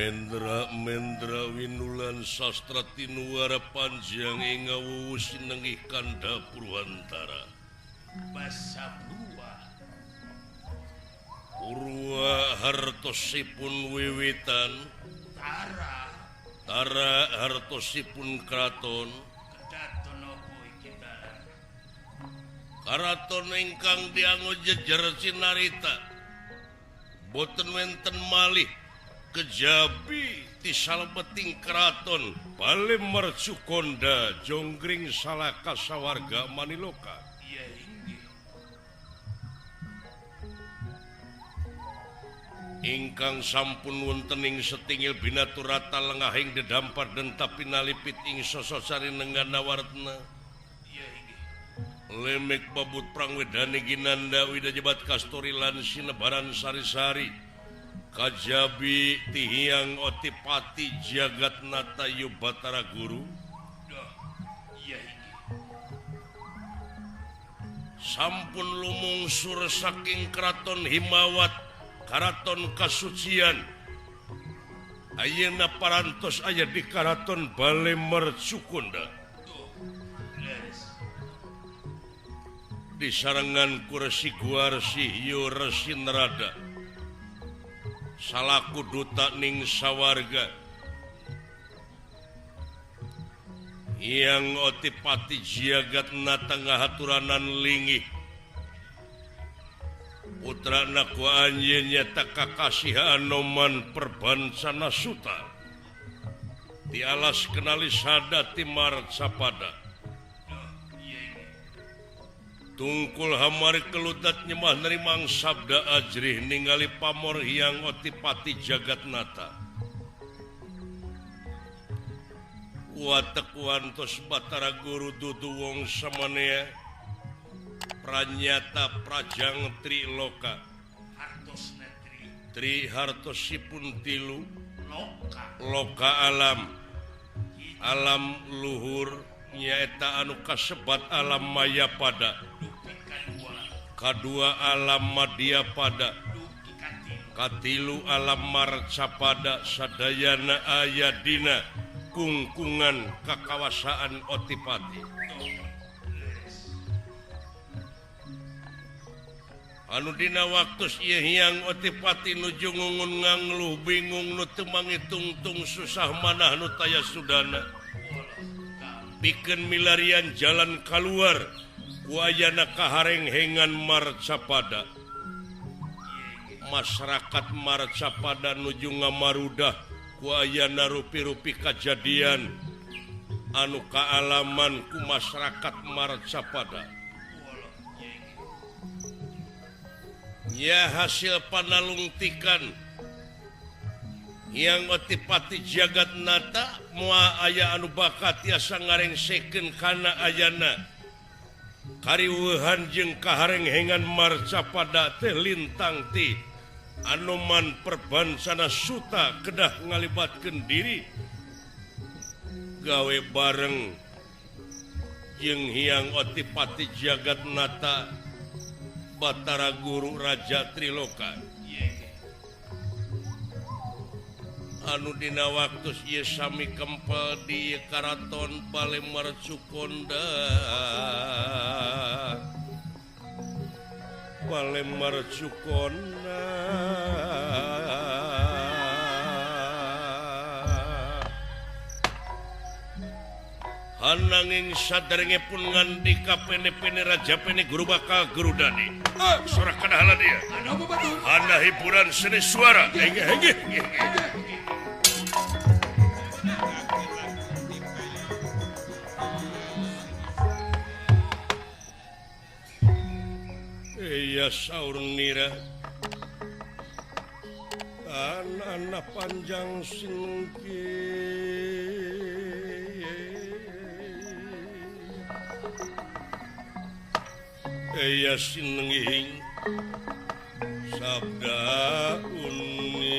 Mendra winulan sastra tinuara panjang ing ngawuwu sinengih kanda Purwantara. Basa Purwa hartosipun wiwitan Tara hartosipun kraton kedaton apa iki Tara? Karaton ingkang dianggo jejer sinarita boten wenten malih kejabi ti salebeting kraton bale mercukonda jonggring salaka sawarga Maniloka. Iya inggih. Ingkang sampun wonten ing setingil binaturata lengahing dedampar den tapi nalipit ing sososari nenggana wartna. Iya inggih. Lemek babut prangwedane ginanda widajebat kastori lan sinebaran sari-sari. Kajabi tihiang otipati jagat nata Yubatara Guru. Iya inggih. Sampun lumungsur saking kraton Himawat karaton kasucian. Ayeuna parantos aya di karaton Bale Mercukonda. Leres. Di sarengan Kursi Guarsi Hyo Resi Nerada. Salaku duta ning sawarga yang otipati jagat nata ngahaturanan lingih putrana ku anjeun nyata kakasih Anoman Perbansana Suta ti alas kenali sada ti Marcapada. Tungkul hamari kelutat nyemah nerimang sabda ajrih ningali pamor hiang otipati jagat nata. Watek wantos Batara Guru dudu wong samanea pranyata prajang Triloka. Hartos netri. Tri hartosipun tilu Loka. loka alam. Alam luhur nyaeta anu kasebat alam maya pada. Dupi kadua. Kadua alam madya pada. Dupi katilu. Katilu alam marcapada sadayana ayadina kungkungan kakawasaan otipati. Leres. Anu dina waktus ieu hiang otipati nuju ngungun ngangluh bingung nu teu mangitung-tung susah manah nu taya sudana. Pikeun milarian jalan keluar ku ayana kaharenghengan Marcapada. Masyarakat Marcapada nuju ngamarudah ku ayana rupi-rupi kajadian anu kaalaman ku masyarakat Marcapada. Ya hasil panalungtikan yang otipati jagat nata mua aya anu bakat tiasa ngarengsekeun kana ayana kariweuhan jeung kaharenghengan Marcapada teh lintang ti Anoman Perbansana Suta kedah ngalibatkeun diri gawe bareng jeung hiang otipati jagat nata Batara Guru Raja Triloka. Anu dina waktus ieu sami kempel di karaton Bale Mercukonda. Bale Mercukonda. Ananging saderengipun ngandika pene-pene Raja Pene Guru Bakal Gerudani. Sorak kadahalan dia. Ada apa batur? Ana hiburan seni suara. Henge. Iya saur nira anak panjang sinungki iya sinenging sabda uning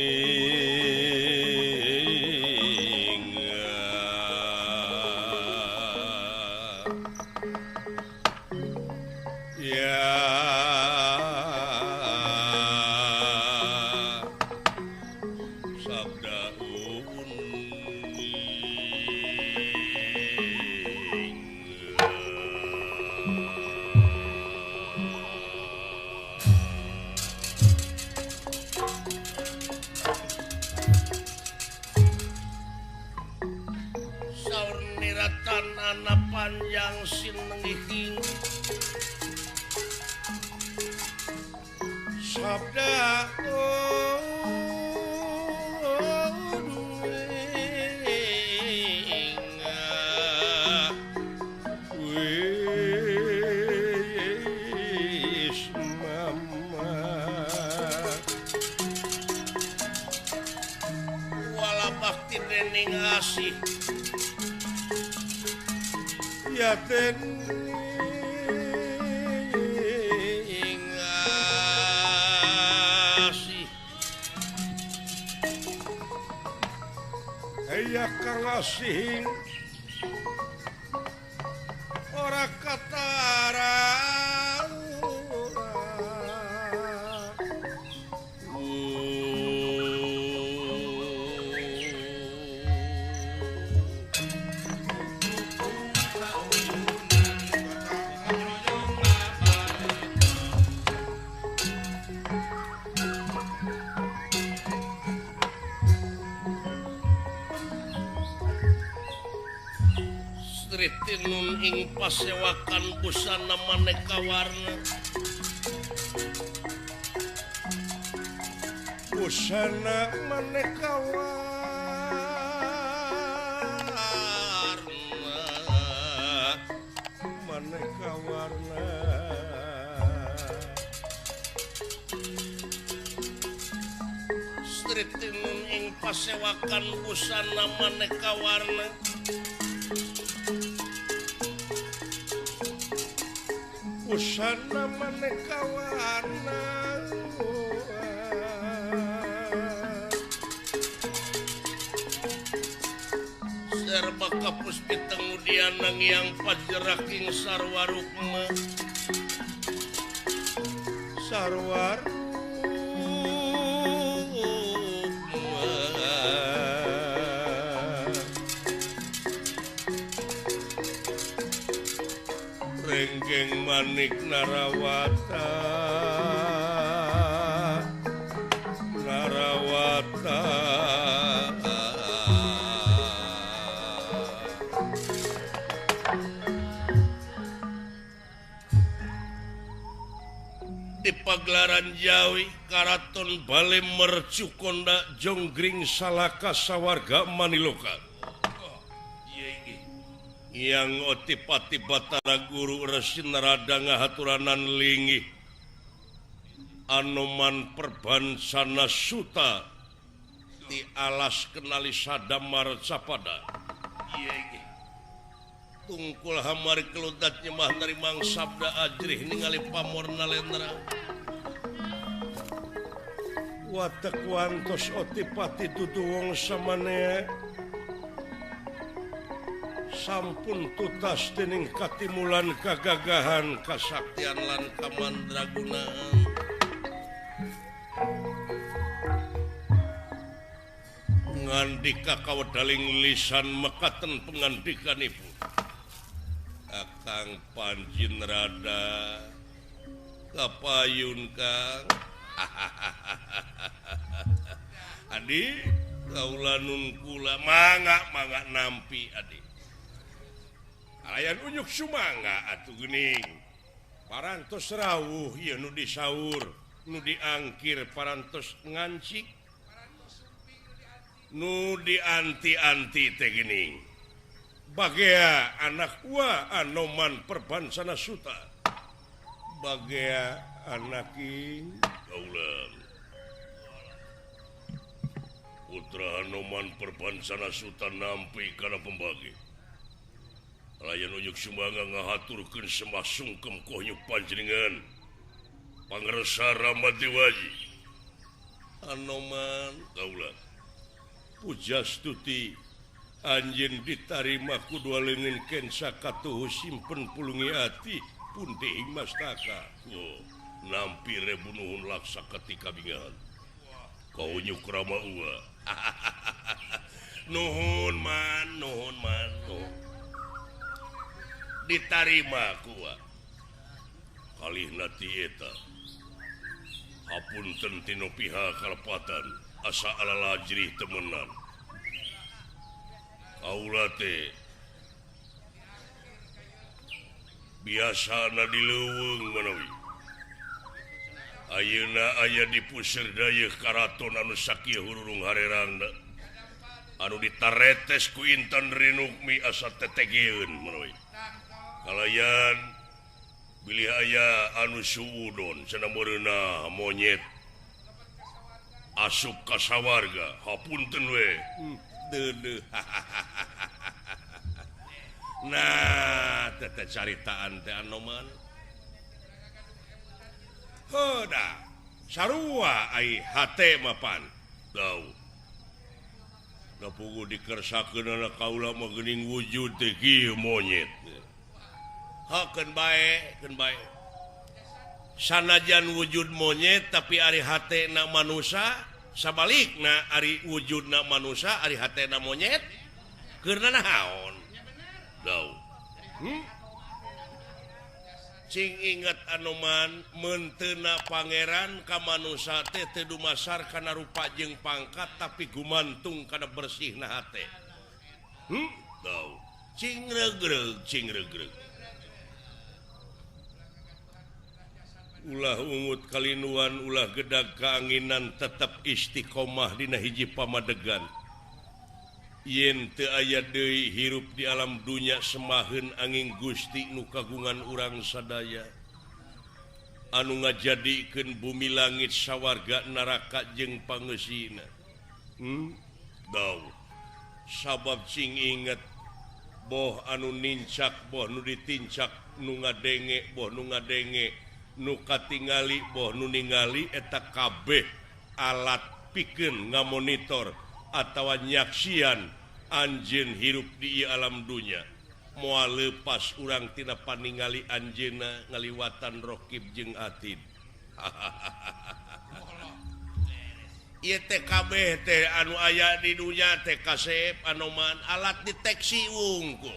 ya sabda uning kang sinengihing sabda wis mama wala bakti dening asih ya dening asih ya kang asih ora katara Tritinun ing pasewakan busana maneka warna busana maneka warna Tritinun ing pasewakan busana maneka warna busana maneka warna serba kapus piteng udianang yang pajeraking sarwarukma sarwarukma renggeng manik narawata di pagelaran Jawi Karaton Bale Mercu Konda Jonggring Salaka Sawarga Maniloka yang otipati Batara Guru Resi Narada ngahaturanan lingi Anoman Perbansana Suta di alas kenali Sadamar Capada tungkul hamari keludat nyemah narimang sabda ajrih ningali pamorna lendra watak wantos otipati dudu wong samane sampun tutas dening katimulan kagagahan kasaktian lan kamandragunaan ngandika kawedaling lisan mekaten pengandikanipun Kakang Panjin Rada kapayun Kang Adi kaula nun kula mangga nampi Adi alayan unyuk sumangga atuh geuning parantos rawuh ieu nu disaur nu diangkir parantos ngancik nu dianti-anti teh geuning bagea anak wa Anoman Perbansana Suta bagea anaking kaulan putra Anoman Perbansana Suta nampi kana pembagi layan unyuk sumangga ngahaturkeun semah sungkem kohnyuk panjenengan pangresa Ramadewati Anoman kaulan pujastuti anjeun ditarima kudu leungeun kensa katuhu simpen pulungi ati pun teuing mastaka nampi rebunuhun laksa ketika bingan kau nyuk rama ua nuhun man ditarima kuat kalihna ti eta hapunten tino pihak kalepatan asa alalajrih temenan kaula teh biasa dileweng menawi ayeuna aya di pusir daya karaton anu sakieu hururung harerangna anu ditaretes ku Intan Rinukmi asa tetegeun menawi kalayan bilih aya anu suudon cenah meureunna monyet asup ka sawarga hapunten we deuleuh nah teh caritaan teh anoman heuda sarua ai hate mapan dau da pugu dikersakeunna kaula mah geuning wujud teh kieu monyet hakeun bae sanajan wujud monyet tapi ari hatena manusia sabalikna ari wujudna manusia ari hatena monyet keurna naon dau cing inget anoman menteuna pangeran ka manusia teh teu dumasar kana rupa jeung pangkat tapi gumantung kana bersihna hate dau cing regreg ulah ungut kalinuan ulah gedag keanginan tetap istiqomah dina hiji pamadegan yen teu aya deui hirup di alam dunya semaheun angin Gusti nu kagungan urang sadaya anu ngajadikeun bumi langit sawarga neraka jeung pangeusina dau sabab cing inget boh anu nincak boh nu ditincak nu ngadenge boh nu ngadenge nu katingali boh nu ningali eta kabeh alat pikeun ngamonitor atawa nyaksian anjeun hirup di alam dunya moal leupas urang tina paningali anjeunna ngaliwatan Rokib jeung Atid ieu teh kabeh teh anu aya di dunya teh kasep anoman alat deteksi wungkul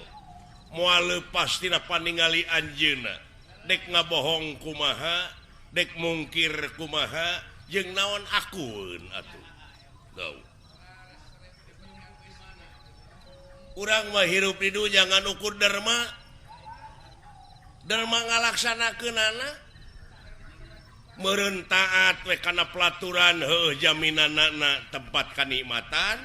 moal leupas tina paningali anjeunna dek ngabohong kumaha dek mungkir kumaha jeung naon akun atuh tau urang mah hirup di dunya ngan ukur derma ngalaksanakeunana meureun taat we kana pelaturan heuh jaminanna tempat kanikmatan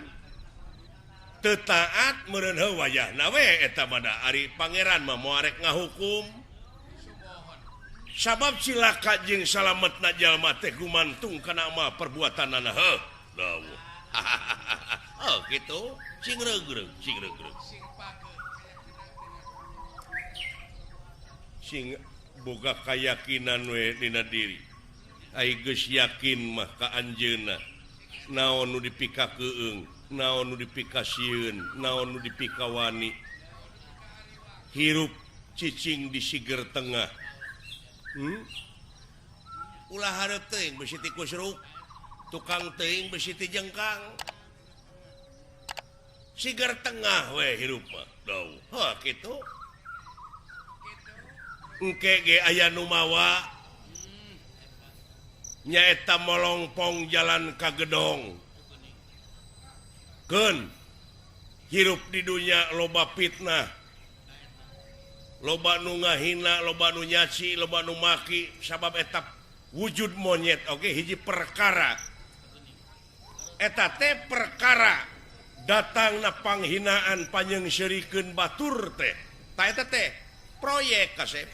teu taat meureun heuh wayahna we eta mah ari pangeran mah moal arek ngahukum sabab cilaka jeung salametna jalma teh gumantung kana mah perbuatanana heuh dawuh oh kitu cing regreg sing boga kayakinan we dina diri ai geus yakin mah ka anjeunna naon nu dipikakeung naon nu dipikasieun naon nu dipikawani hirup cicing di siger tengah ulah hareup teuing besi ti kusruk tukang teuing besi ti jengkang sigar tengah we hirup mah dau ha kitu engke ge aya nu mawa nyaeta molongpong jalan ka gedong keun hirup di dunya loba fitnah loba nu ngahina loba nu nyaci loba nu maki sabab eta wujud monyet oke hiji perkara eta teh perkara datangna panghinaan panyengsirikeun batur teh ta eta teh proyek kasep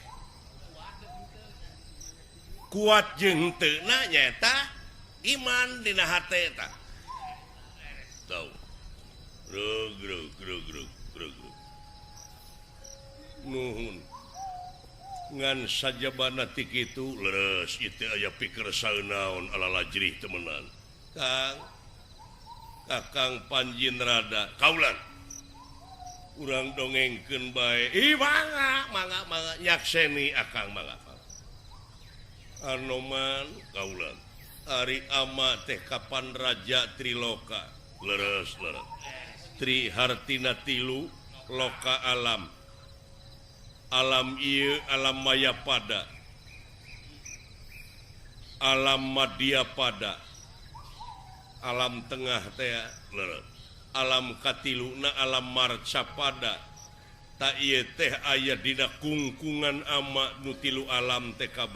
kuat jeung teu na nyaeta iman dina hate eta tau greg nuhun ngan sajabana ti kitu leres ieu aya pikir saeunaon ala lajrih temenan Kakang Panjin Rada kaulan urang dongengkeun bae mangga nyakseni akang mangga anoman kaulan ari ama teh kapan raja Triloka leres Tri Hartina tilu loka alam ieu alam maya pada alam madya pada alam tengah teh alam katiluna alam marca pada tak ieu teh aya dina kungkungan ama nu tilu alam TKB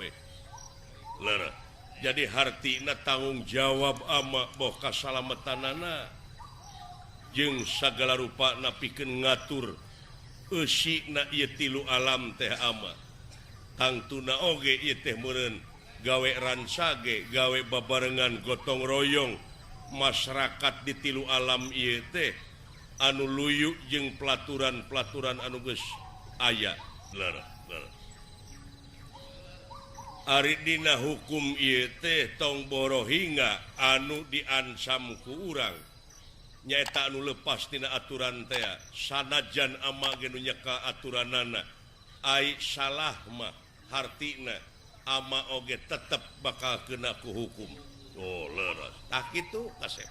leureuh jadi hartina tanggung jawab ama boh kasalamatanana jeung sagala rupa napikeun ngatur eusina ieu tilu alam teh ama tangtuna oge ieu teh meureun gawe ransage gawe babarengan gotong royong masyarakat di tilu alam ieu teh anu luyu jeung pelaturan-pelaturan anu geus aya leureuh ari dina hukum ieu teh tong borohinga anu diansam ku urang nyaeta anu lepas tina aturan teh sanajan ama ge nu nyeka aturanana ai salah mah hartina ama oge tetep bakal kena ku hukum. Oh, leres. Tak kitu kasep.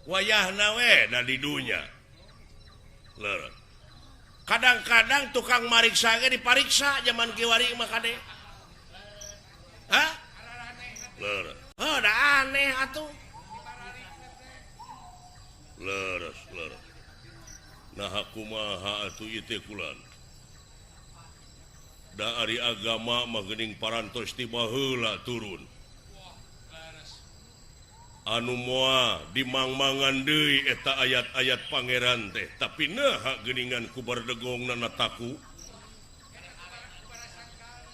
Wayahna we da di dunya. Leres. Kadang-kadang tukang mariksa ge dipariksa zaman kiwari mah kade. Hah? Leres. Oh, da aneh atuh. Leres. Nah kumaha atuh ieu teh kulan. Da ari agama mah geuning parantos ti baheula turun. Anu moal dimangmangan deui eta ayat-ayat pangeran teh, tapi naha geuningan ku bardegongna nataku.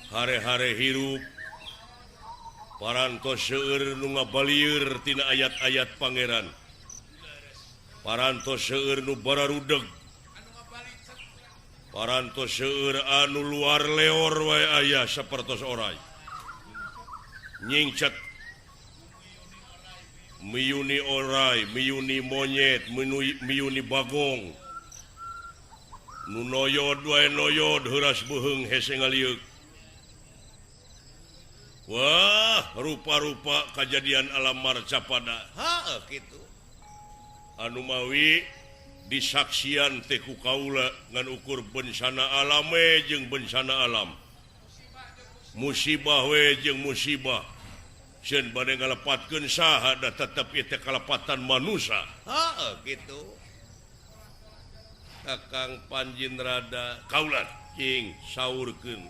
Hare-hare hirup parantos seueur nu ngabalieur tina ayat-ayat pangeran. Parantos seueur nu bararudeg. Parantos seueur anu luar leor wae aya sapertos oray. Nyingcet miyuni oray, miyuni monyet, miyuni bagong. Nu noyod wae noyod heuras beuheung hese ngalieuk. Wah, rupa-rupa kejadian alam marcapada. Heuh kitu. Anu mawi disaksian teh ku kaula ngan ukur bencana alam we jeung bencana alam. Musibah we jeung musibah. Seun bade ngalepatkeun saha da tetep ieu teh kalepatan manusia. Heuh kitu. Kakang Panjin rada kaula cing saurkeun.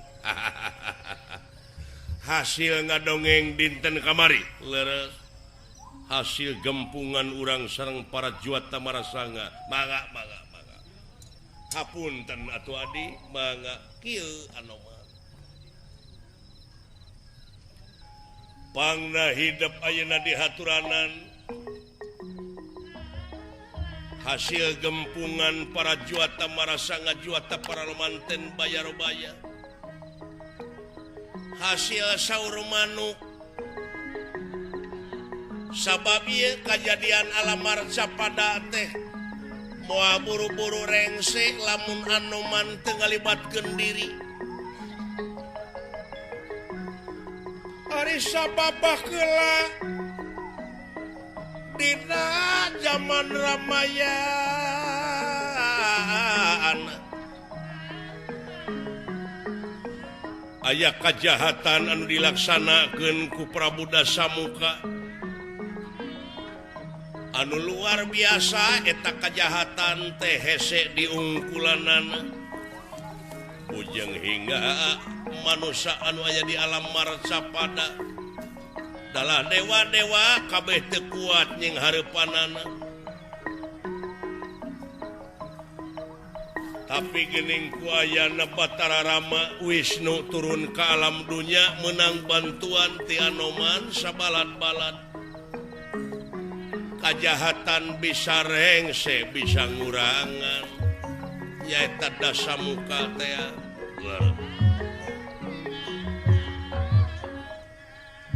Hasil ngadongeng dinten kamari leres. Hasil gempungan urang sareng para juata marasanga. Mangga. Hapunten atuh adi, mangga kieu anu mah. Pangna hidup ayeuna di haturanan. Hasil gempungan para juata marasanga, juata para romanten bayar-baya. Hasil saur manuk. Sabab ieu kejadian alam marcapada teh moal buru-buru rengse lamun anoman teu ngalibatkeun diri. Ari sababah heula dina zaman ramayaan aya kajahatan anu dilaksanakeun ku Prabu Dasamuka. Anu luar biasa eta kejahatan teh hese diungkulanana. Bujeng hingga manusia anu aya di alam marcapada dalah dewa-dewa kabeh teu kuat nying hareupanana. Tapi geuning ku ayana Batara Rama Wisnu turun ke alam dunya menang bantuan ti Anoman sabalad-balad. Kajahatan bisa rengse bisa ngurangan nyaeta Dasamuka teh.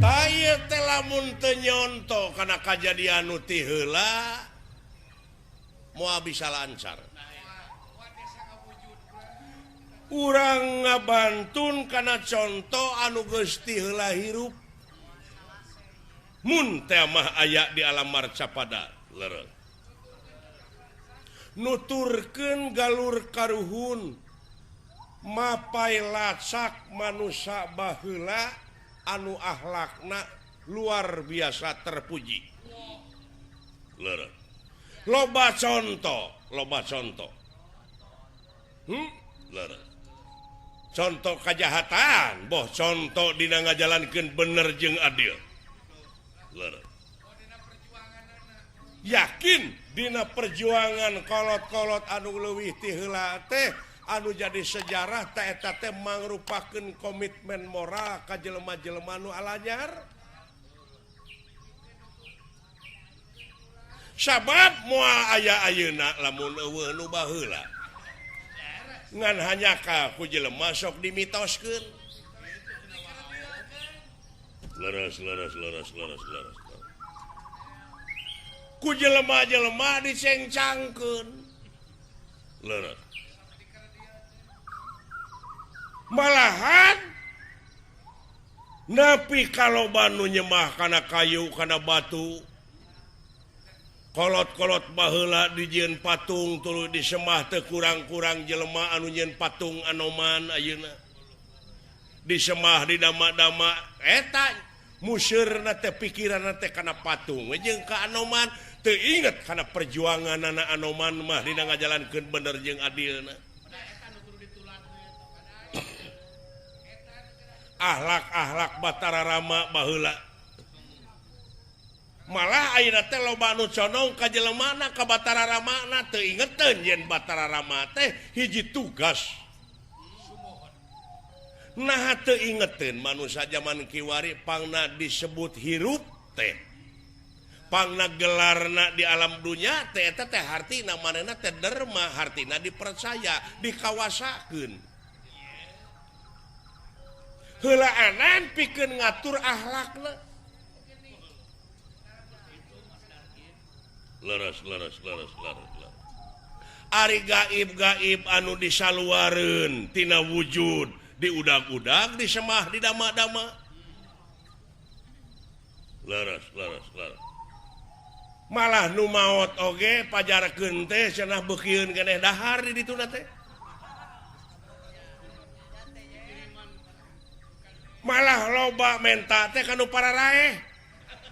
Taya teh lamun teu nyonto kana kajadian nu ti heula moal bisa lancar. Urang ngabantun kana contoh anu geus ti heula hirup. Mun teh mah aya di alam marcapada leureuh. Nuturkeun galur karuhun mapai lacak manusia baheula anu akhlakna luar biasa terpuji. Leureuh. loba contoh contoh kejahatan boh contoh dina ngajalankeun bener jeung adil yakin dina perjuangan kolot-kolot anu leuwih ti heula teh anu jadi sejarah teh eta teh mangrupakeun komitmen moral ka jelema-jelema anu alanyar sabab moal aya ayeuna lamun eueuh nu baheula ngan hanya ka ku jelema sok dimitoskeun leres ku jelema-jelema dicengcangkeun leres malahan napi kalau banu nyemah kana kayu kana batu kolot-kolot baheula dijieun patung tuluy disemah teu kurang-kurang jelema anu nyieun patung Anoman ayeuna disemah di dama-dama eta musyeurna teh pikiranna teh kana patung jeung ka Anoman teu inget kana perjuangan anak Anoman mah dina ngajalankeun bener jeung adilna akhlak Batara Rama baheula malah ayeuna teh loba anu condong ka jelemana ka Batara Ramana teu ingeteun yen Batara Rama teh hiji tugas nah teu ingeteun manusia zaman kiwari pangna disebut hirup teh pangna gelarna di alam dunya teh eta teh hartina manehna teh derma hartina dipercaya dikawasakeun heula anan pikeun ngatur akhlakna leres ari gaib anu disaluareun tina wujud diudag-udag disemah di dama-dama leres malah nu maot oge pajarkeun teh cenah beukieun keneh dahar di dituna teh malah loba menta teh kanu pararaeh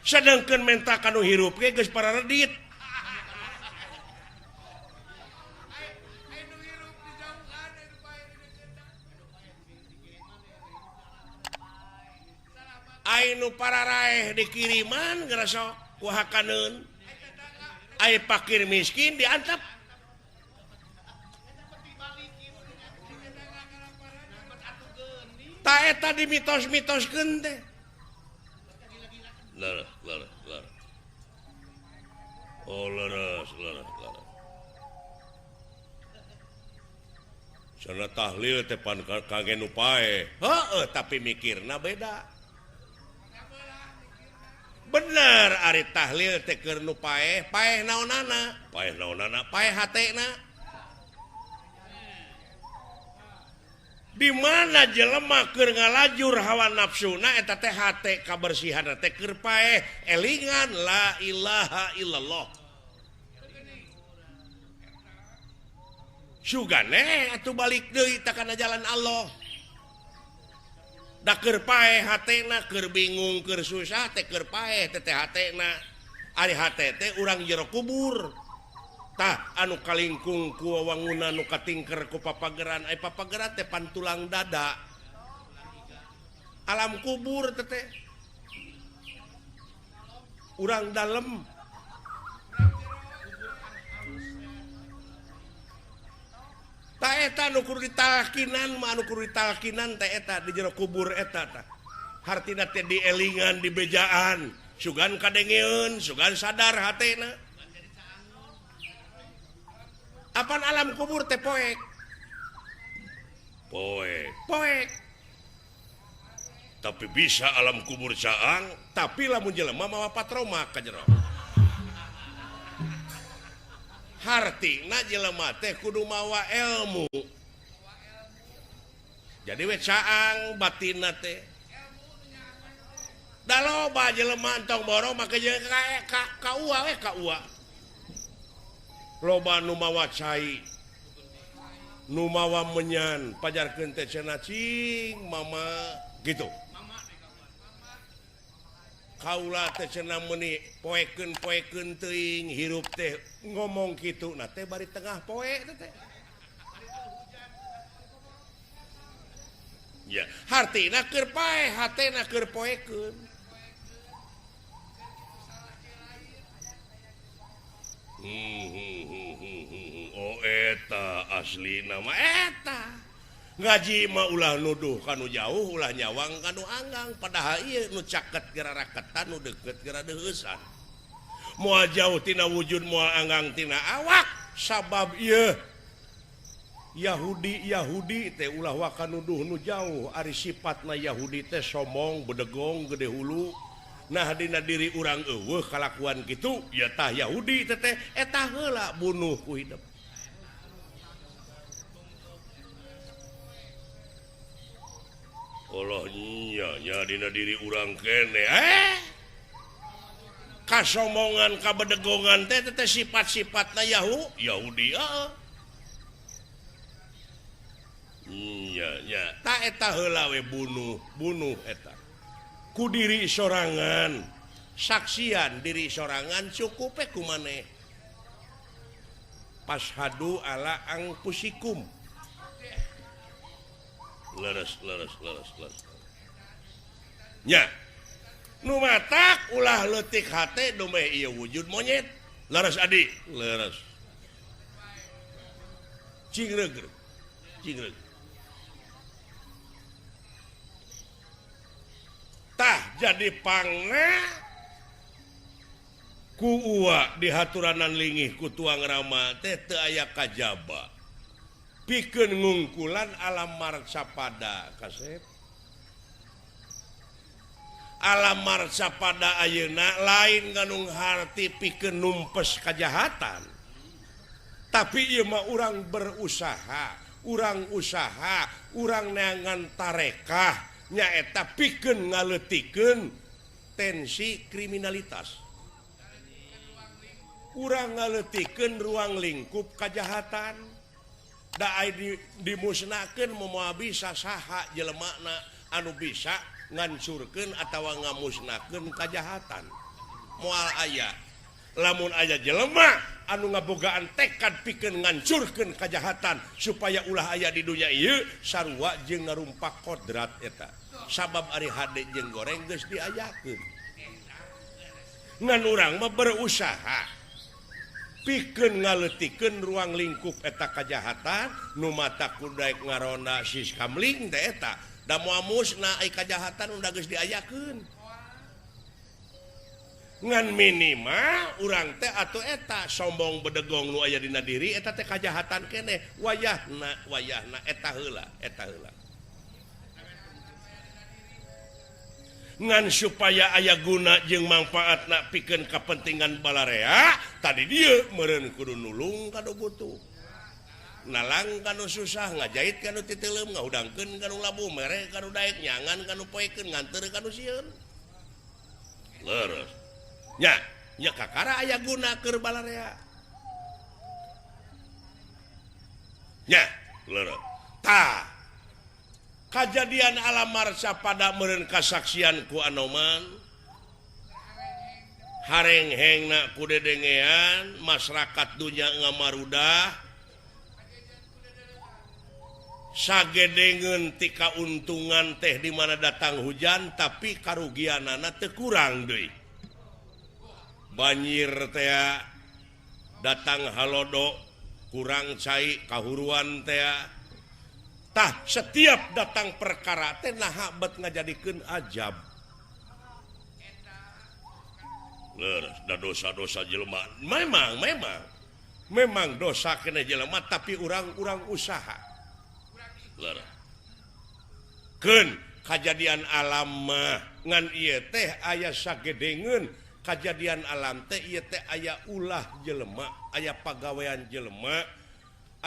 sedengkeun menta kanu hirup ge geus pararedit ainu pararaeh dikiriman gerasa kuhakaneun ai fakir miskin diantep ta eta dimitos-mitoskeun teh leres oh leres sana tahlil teh pan kage nu pae heueuh tapi mikirna beda bener ari tahlil teh keur nu paeh naonana paeh hatena di mana jelema keur ngalajur hawa nafsuna eta teh hate kabersihan teh keur paeh elingan la ilaha illallah sugane atuh balik deui ta kana jalan Allah da keur paeh hatena keur bingung keur susah teh keur paeh teh hatena ari hate teh urang jero kubur tah anu kalingkung ku wangunan nu katingker ku papageran ai papageran teh pantulang dada alam kubur teh urang dalem ta eta nu kudu ditalkinan mah anu kudu ditalkinan teh eta di jero kubur eta tah hartina teh dielingan di bejaan sugan kadengeun sugan sadar hatena apan alam kubur teh poek tapi bisa alam kubur caang tapi lamun jelema mawa patroma ka jero hartina jelema teh kudu mawa ilmu jadi we caang batinna teh da loba jelema entong boro make jeung ka uwa loba nu mawa cai nu mawa menyan pajarkeun teh cenah cing mama gitu Kaula teh cenah meuni poeken teuing hirup teh ngomong kitu na teh bari tengah poe teh. Ya, hartina keur pae, hatena keur poekeun. Oh eta asli nama eta. Ngaji mah ulah nuduh kanu jauh ulah nyawang kanu anggang padahal ieu nu caket geura raketan nu deukeut geura deueusan moal jauh tina wujud moal anggang tina awak sabab ieu Yahudi teh ulah waka nuduh nu jauh ari sifatna Yahudi teh sombong bedegong gede hulu nah dina diri urang eueuh kalakuan kitu ya tah Yahudi teh eta heula bunuh ku hidup. Allahnya dina diri urang kene kasomongan kabedegongan teh sifat-sifatna Yahudi nya ta eta heula we bunuh eta ku diri sorangan saksian diri sorangan cukup ku maneh pashadu ala anfusikum leres nya nu matak ulah leutik hate domeh ieu wujud monyet leres adi leres cingreg tah jadi pangna ku uwa di haturanan lingih ku tuang rama teh teu aya kajaba pikeun ngungkulan alam marcapada kasep alam marcapada ayeuna lain nganung harti pikeun numpes kajahatan tapi ieu mah urang berusaha urang neangan tarekah nyaeta pikeun ngaleutikeun tensi kriminalitas urang ngaleutikeun ruang lingkup kajahatan da dimusnahkeun moal bisa saha jelemana anu bisa ngancurkeun atawa ngamusnahkeun kajahatan moal aya lamun aya jelema anu ngabogaan tekad pikeun ngancurkeun kajahatan supaya ulah aya di dunia ieu sarua jeung ngarumpak kodrat eta sabab ari hade jeung goreng geus diayakeun ngan urang mah berusaha pikeun ngaleutikeun ruang lingkup eta kajahatan nu mata kudaek ngaronda sis kamling teh eta da moal musnah ai kajahatan udah geus diayakeun ngan minimal urang teh atuh eta sombong bedegong nu aya dina diri eta teh kajahatan keneh wayahna eta heula ngan supaya aya guna jeung manfaatna pikeun kapentingan balarea tadi dieu meureun kudu nulung kanu butuh nalang kanu susah ngajait kanu titeuleum ngahudangkeun kanu labu mere kanu daek nyangan kanu poekeun nganteur kanu sieun leres nya kakara aya guna keur balarea nya leres tah kajadian alam marcapada meureun kasaksian ku Anoman harenghengna ku dedengean masyarakat dunya ngamarudah sagedengeun ti kauntungan teh di mana datang hujan tapi karugianana teu kurang deui banjir teh datang halodo kurang cai kahuruan teh tah setiap datang perkara teh naha bet ngajadikeun ajab leres da dosa-dosa jelema memang dosa kena jelema tapi urang usaha leres keun kajadian alam mah ngan ieu teh aya sagedengeun kajadian alam teh ieu teh aya ulah jelema aya pagawean jelema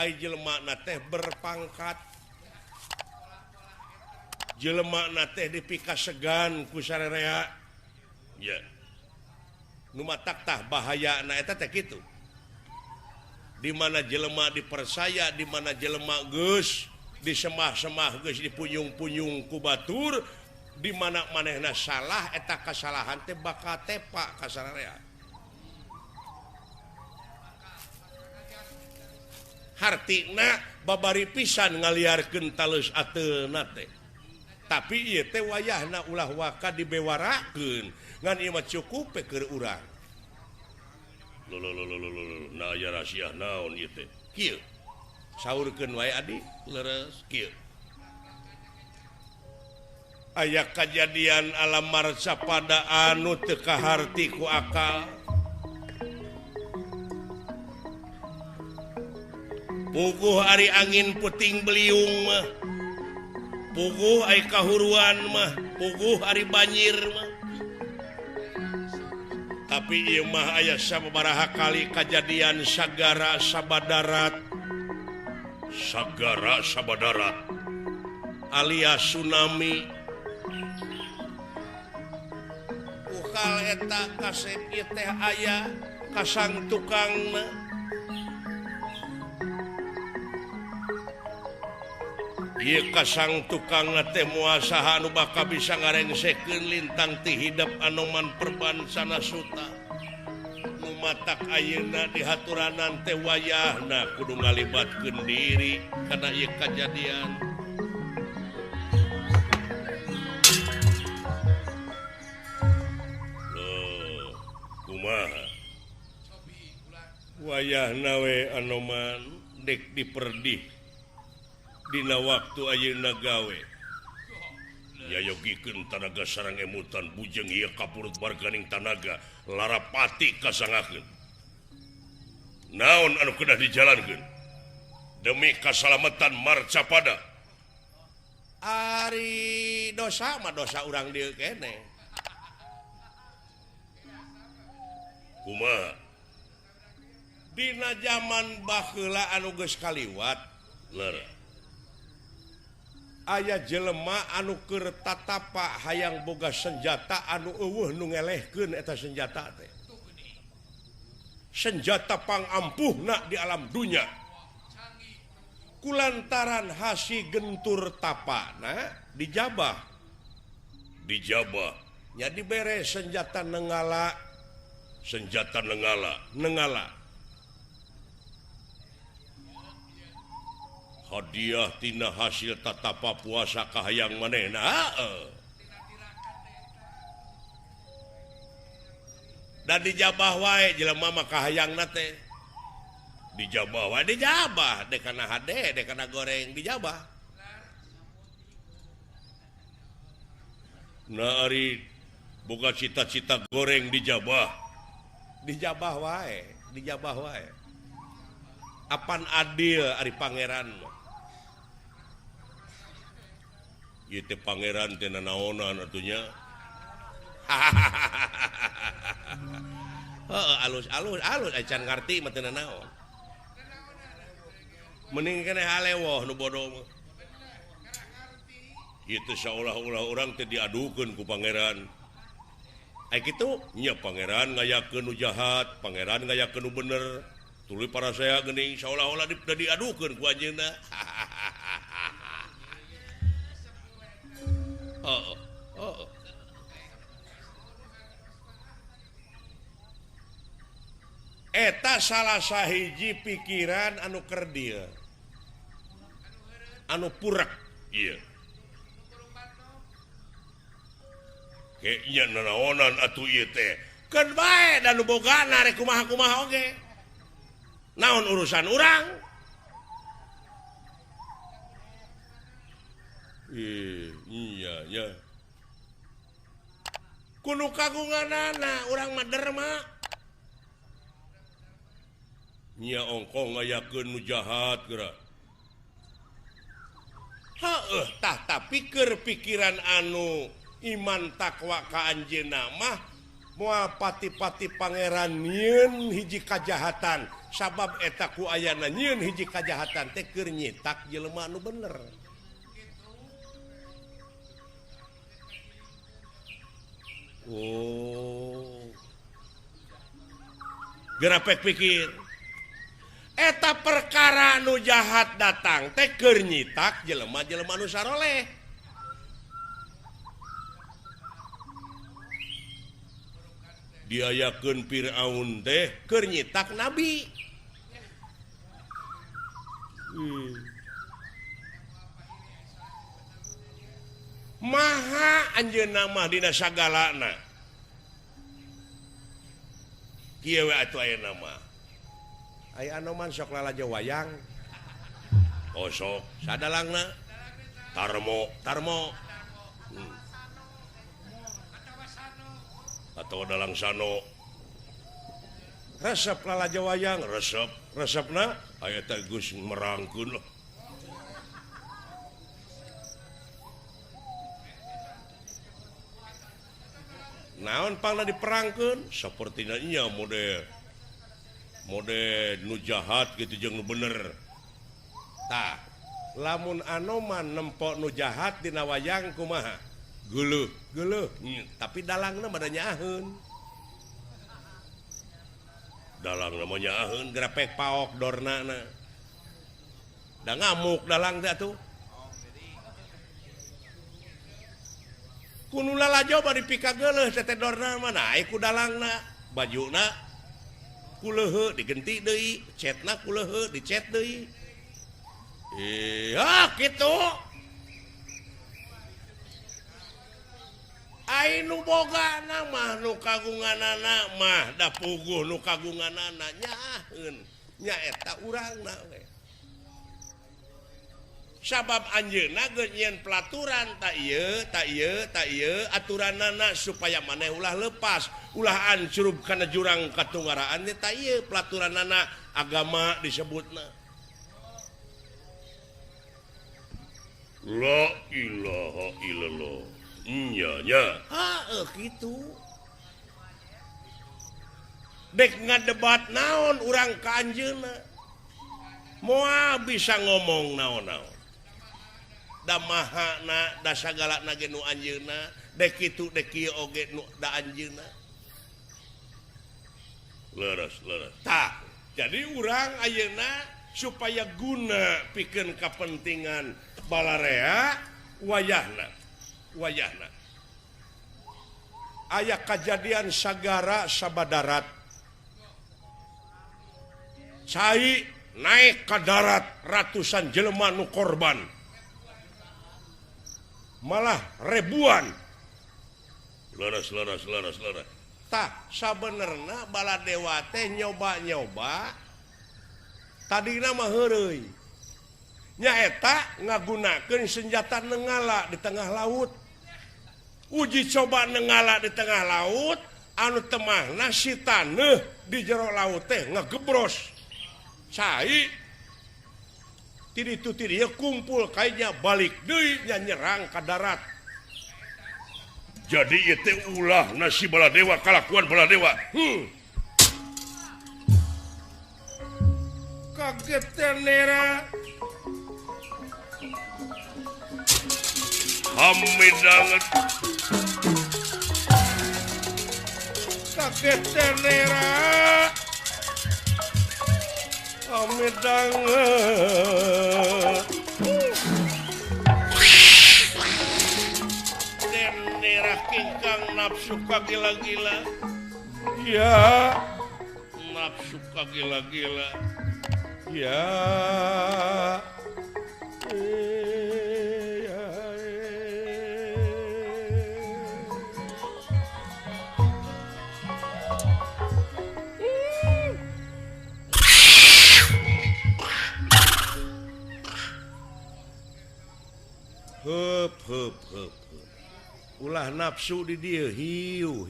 ai jelema na teh berpangkat jelema na teh dipikasegan ku sararea ya nu matak tah bahayana eta teh kitu di mana jelema dipersaya di mana jelema geus disemah-semah geus dipunyung-punyung ku batur di mana manehna salah eta kesalahan teh bakal tepak kasararea hartina babari pisan ngaliarkeun talus ateuna teh tapi ieu teh wayahna ulah waka dibewarakeun ngan ieu mah cukup keur urang nah aya rahasia naon ieu teh kieu saurkeun wae adi leres kieu aya kejadian alam marca pada anu teu kaharti ku akal puguh ari angin puting beliung mah puguh ai kahuruan mah puguh ari banjir mah tapi ieu mah aya sababaraha kali kejadian sagara sabadarat alias tsunami ukal eta kasep ieu teh aya kasang tukangna ieu kasang tukangna teh moal saha anu bakal bisa ngarengsekeun lintang ti hidap anoman perbansana suta nu matak ayeuna dihaturanan teh wayahna kudu ngalibatkeun diri kana ieu kajadian kumaha wayahna we anoman dek diperdih dina waktu ayeuna gawe yayogikeun tanaga sareng emutan bujeng ieu kapurut barganing tanaga larapati kasangakeun naon anu kedah dijalankeun demi kasalamatan marcapada ari dosa mah dosa urang dieu keneh kumaha dina zaman baheula anu geus kaliwat ler aya jelema anu keur tatapa hayang boga senjata anu eueuh nu ngelehkeun eta senjata teh senjata pangampuhna di alam dunya kulantaran hasi gentur tapana dijabah nya dibere senjata nengala hadiah tina hasil tatapa puasa kahayang manehna dan dijabah wae jelema mah kahayangna teh dijabah wae dijabah dek kana hade dek kana goreng dijabah nah ari boga cita-cita goreng dijabah wae apan adil ari pangeran ieu teh pangeran teh nanaonan atunya alus acan ngarti mah teu nanaon mending keneh halewoh nu bodoh mah ieu teh saolah-olah urang teh diadukeun ku pangeran ai kitu nya pangeran ngayakeun nu jahat pangeran ngayakeun nu bener tuluy para saya geuning saolah-olah diadukeun ku anjeunna eta salah sahiji pikiran anu keur dieu anu purak ieu kayaknya nanaonan atuh ieu teh keun bae dan nu bogana rek kumaha-kumaha oge naon urusan urang iya ya kudu kagunganana urang mah derma nya ongko ngayakeun nu jahat geura heuh tah tapi keur pikiran anu iman takwa ka anjeunna mah moal pati-pati pangeran nyieun hiji kajahatan sabab eta ku ayana nyieun hiji kajahatan teh keur nyitak jelema anu bener gerapek pikir eta perkara nu jahat datang teh keur nyitak jelema-jelema nu saroleh diayakeun Firaun teh keur nyitak nabi. Maha anjeunna mah dina sagalana. Kieu we atuh ayeuna mah. Aya anoman sok lalajo wayang. Oh sok sadalangna. Tarmo. Atau dalang sano. Resep lalajo wayang, resepna aya teh geus merangkeun. Naon pangna diperangkeun sapertina nya mode nu jahat gitu jeung nu bener. Tah, lamun anoman nempok nu jahat dina wayang kumaha? Geuleuh. Tapi dalangna mah nyaeun. Dalangna mah nyaeun grepek paok dornana. Da ngamuk dalang teh atuh. Kuno lalajo bari pika geuleuh teh dorna mah naik ku dalangna, bajuna kuleuheu digenti deui, cetna kuleuheu dicet deui. Kitu. Ai nu bogana mah nu kagunganana mah da puguh nu kagunganana nyaeun. Nya eta urangna we. Sabab anjeunna geus nyieun pelaturan tak ieu aturanana supaya maneh ulah lepas ulah ancurub kana jurang katunggaraan teh tak ieu pelaturanana agama disebutna la ilaha illallah nya kitu dek ngadebat naon urang ka anjeunna moal bisa ngomong naon-naon da mahana da sagalana ge nu anjeunna dek kitu dek kieu oge nu da anjeunna leres tah jadi urang ayeuna supaya guna pikeun kapentingan balarea wayahna aya kajadian sagara sabadarat cai naik ke darat ratusan jelema nu korban malah ribuan leres tah sabenerna Baladewa teh nyoba tadina mah heureuy nyaeta ngagunakeun senjata nenggala di tengah laut uji coba nenggala di tengah laut anu teu mahna si taneuh di jero laut teh ngagebros cai itu dia kumpul kayaknya balik deui nyerang ke darat. Jadi itu ulah nasi Baladewa kalakuan Baladewa. Kaget tenera. Hamidanget. Kaget tenera. Hamidanget. Tenera kingkang nafsu kagila-gila. Ya, nafsu kagila-gila. Ya. Hup. Ulah nafsu di dia hiu.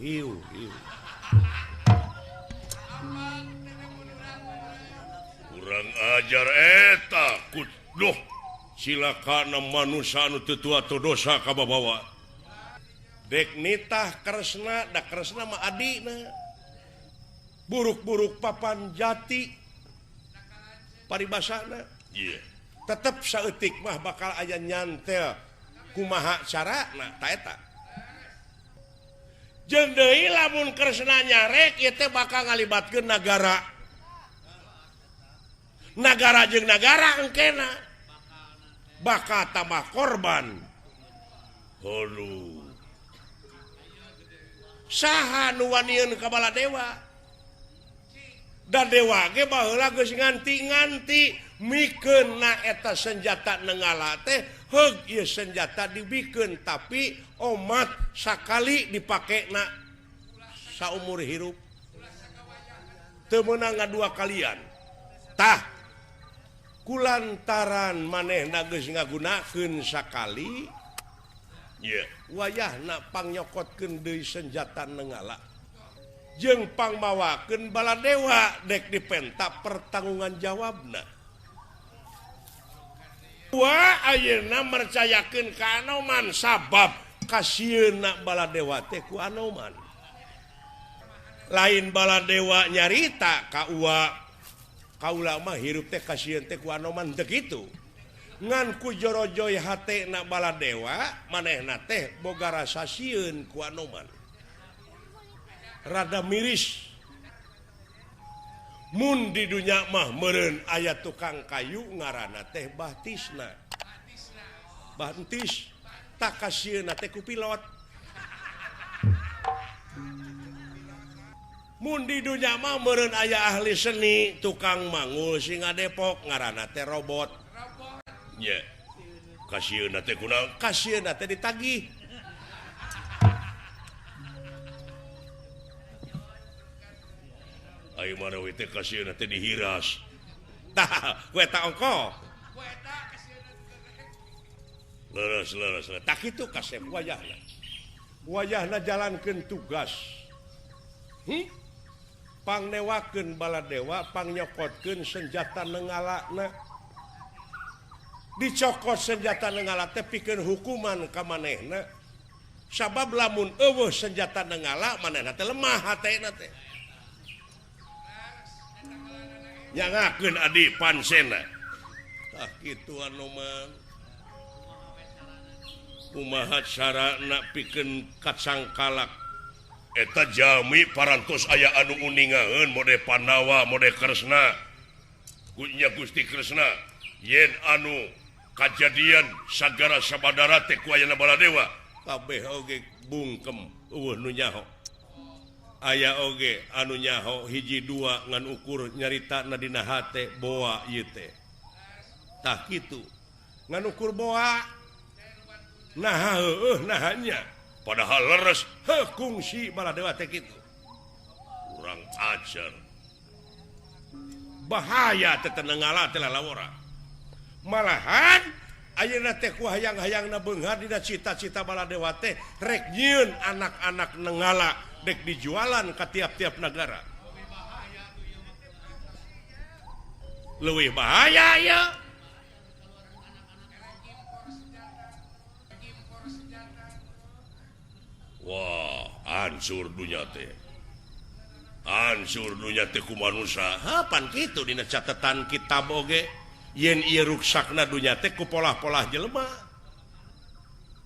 Kurang ajar eta kuduh silakan manusia anu teu tua teu dosa ka babawa. Dek nitah kresna da kresna mah adina. Buruk-buruk papan jati paribasana. Iya. Tetep saeutik mah bakal aya nyantel kumaha carana ta eta. Jeung deui lamun kresna nyarek ieu teh bakal ngalibatkeun nagara. Nagara jeung nagara engkena bakal tambah korban. Aduh. saha nu wanian ka Baladewa da dewa ge baheula geus nganti-nganti mikeun na eta senjata nenggala teh heug ieu senjata dibikeun tapi omat sakali dipakena saumur hirup teu meunang ngadua kalian tah kulantaran manehna geus ngagunakeun sakali ye wayahna pangyokotkeun deui senjata nenggala jeung pangmawakeun Baladewa dek dipenta pertangungan jawabna wa ayeuna mercayakeun ka Anoman sabab kasieunna Baladewa teh ku Anoman lain Baladewa nyarita ka uwa kaula mah hirup teh kasieun teh ku Anoman teh kitu ngan ku jorojoy hatena Baladewa manehna teh boga rasa sieun ku Anoman rada miris mun di dunya mah meureun aya tukang kayu ngaranna teh Bahtisna Bantis tak kasieunna teh ku pilot mun di dunya mah meureun aya ahli seni tukang mangul singa Depok ngaranna teh robot nya kasieunna teh kunaon kasieunna teh ditagih ayo mana we teh kasieunna teh dihiras tah we ta ongko leres tak kitu kasep wayahna jalankeun tugas pangnewakeun Baladewa pangyokotkeun senjata nenggalana dicokot senjata nenggala teh pikeun hukuman ka manehna sabab lamun eueuh senjata nenggala manehna teh lemah hatena teh nyangakeun adi pansena tah kitu Anoman kumaha carana pikeun kacangkalak eta jami parantos aya anu uningaeun mode Pandawa mode Kresna kunya Gusti Kresna yen anu kajadian sagara sabadara teh ku ayeuna Baladewa kabeh oge bungkem eueuh nu nyaho aya oge anu nyaho hiji dua ngan ukur nyarita na dina hate boa ieu teh tah kitu ngan ukur boa nah heueuh nahanya padahal leres heuh kungsi Baladewa teh kitu urang ajar bahaya teh tenenggala teh lalawora malahan ayeuna teh ku hayang-hayangna beunghar dina cita-cita Baladewa teh rek nyieun anak-anak nenggala dek dijualan ke tiap-tiap negara leuwih bahaya ya wah hancur dunya teh ku manusia hapan kitu dina catatan kitab oge yen ieu ruksakna dunya teh ku polah-polah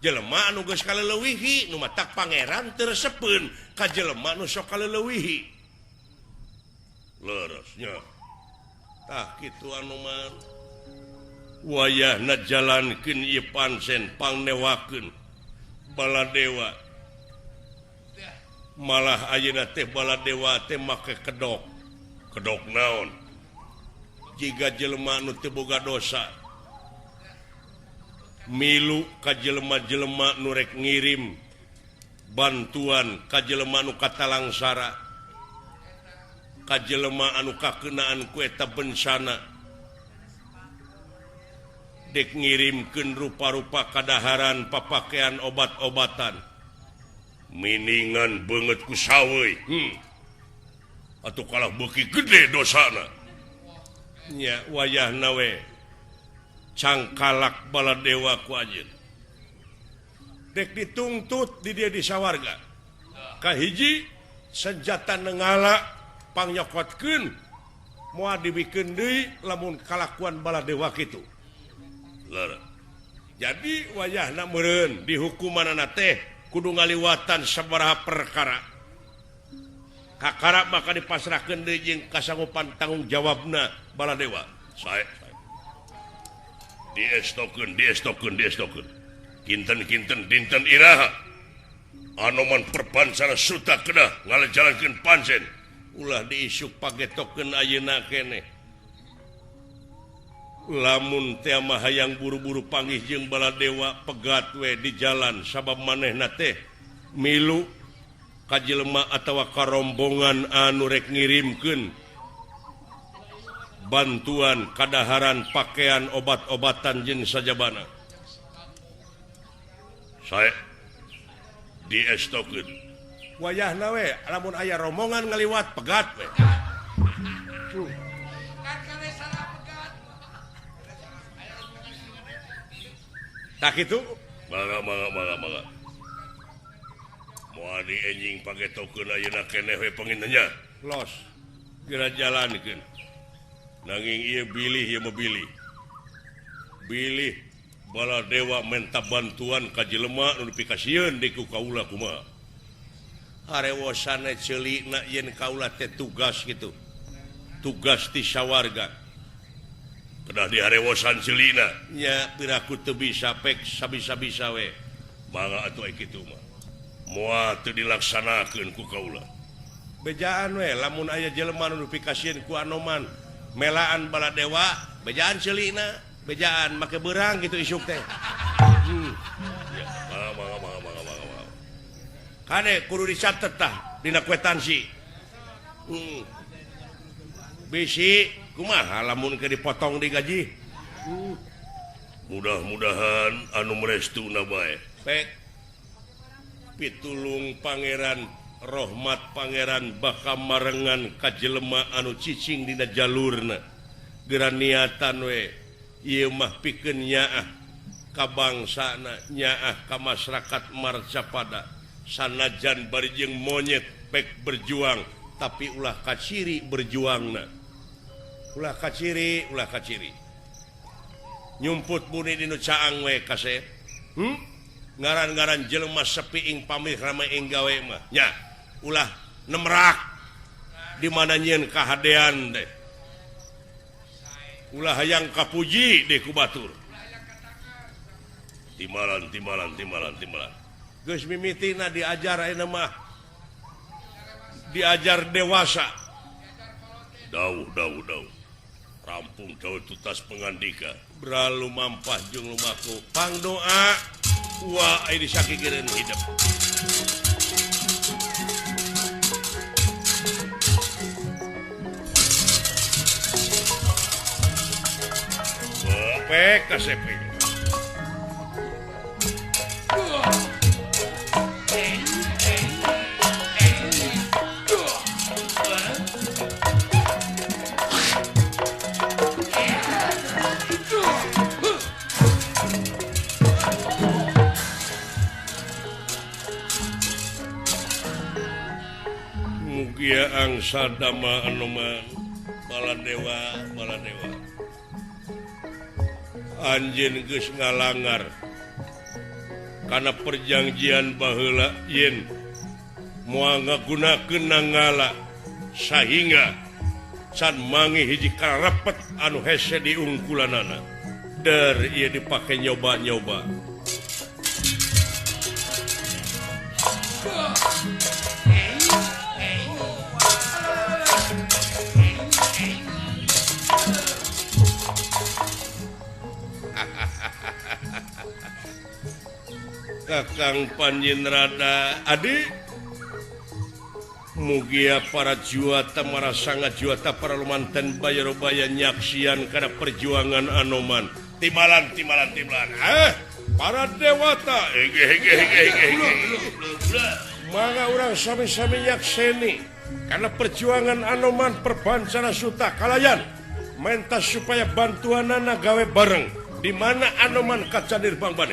jelema anu geus kaleuweuhi nu matak pangeran teu resepeun ka jelema nu sok kaleuweuhi leresnya tah kitu Anoman wayahna jalankeun ieu pancen pangnewakeun Baladewa malah ayeuna teh Baladewa teh make kedok naon jiga jelema nu teu boga dosa milu ka jelema-jelema nu rek ngirim bantuan ka jelema nu katalangsara ka jelema anu kakeunaan ku eta bencana dek ngirimkeun rupa-rupa kadaharan papakean obat-obatan miningan beungeut ku saweui atuh kalah beuki gede dosana nya wayahna we cangkalak Baladewa ku anjeun dek dituntut di dia di sawarga kahiji senjata nenggala pangyokotkeun moal dibikeun deui lamun kalakuan Baladewa kitu jadi wayahna meureun di hukumanana teh kudu ngaliwatan sabaraha perkara kakara maka dipasrahkeun deui jeung kasanggupan tanggung jawabna Baladewa sae diestokeun kinten dinten iraha Anoman perbancana Suta kedah ngalejalankeun pancen ulah diisuk pagetokeun ayeuna keneh. Lamun teh mah hayang buru-buru panggih jeung Baladewa pegat we di jalan sabab manehna teh milu ka jelema atawa ka rombongan anu rek ngirimkeun bantuan kadaharan pakaian obat-obatan jeung sajabana. Saya diestokeun wayahna we lamun aya rombongan ngaliwat pegat we. Tak itu mangga moal di enjing pagetokeun ayeuna keneh we penginnya los geura jalankeun nanging ieu bilih Baladewa minta bantuan ka jelema nu dipikasieun di ku kaula kumaha harewosana ceulina yen kaula teh tugas kitu tugas ti sawarga kedah di harewosan ceulina nya piraku teu bisa pek sabisa-bisa we mangga atuh kitu mah moal teu dilaksanakeun ku kaula bejaan we lamun aya jelema nu dipikasieun ku Anoman melaan Baladewa bejaan ceulina bejaan make beurang gitu isuk teh. Ya, mangga. Kade kudu dicatet tah dina kwetansi. Bisi kumaha lamun ke dipotong di gaji. Mudah-mudahan anu merestuna bae. Pek pitulung Pangeran Rahmat Pangeran baka marengan ka jelema anu cicing dina jalurna. Geura niatan we ieu mah pikeun nyaah ka bangsana nyaah ka masyarakat Marcapada sanajan bari jeung monyet pek berjuang tapi ulah kaciri berjuangna ulah kaciri nyumput buni dinu caang we kasep ngaran-ngaran jelema sepi ing pamih rame ing gawe mah nya ulah nemrak di mana nyieun kahadean deh ulah hayang kapuji deh ku batur. Timalan. Geus mimitina diajar ayeuna mah. Diajar dewasa. Dauh. Rampung daun tutas pengandika. Bralu mampah jeung lumaku. Pangdoa. Wah, ini sakigereun hidup. Kasep mugia angsa dama Anoman Baladewa anjeun geus ngalangar kana perjanjian baheula yen moal ngagunakeun nanggala sahingga can mangi hiji karepet anu hese di ungkulanana der ieu dipake nyoba-nyoba Kakang Panjenrada adik mugia para juata marasanga juata para lumanten bayarobaya nyaksian karena perjuangan Anoman timalan para dewata mangga urang sami-sami nyakseni karena perjuangan Anoman perbancana Suta kalayan mentas supaya bantuanana gawe bareng di mana Anoman kacadir bang ban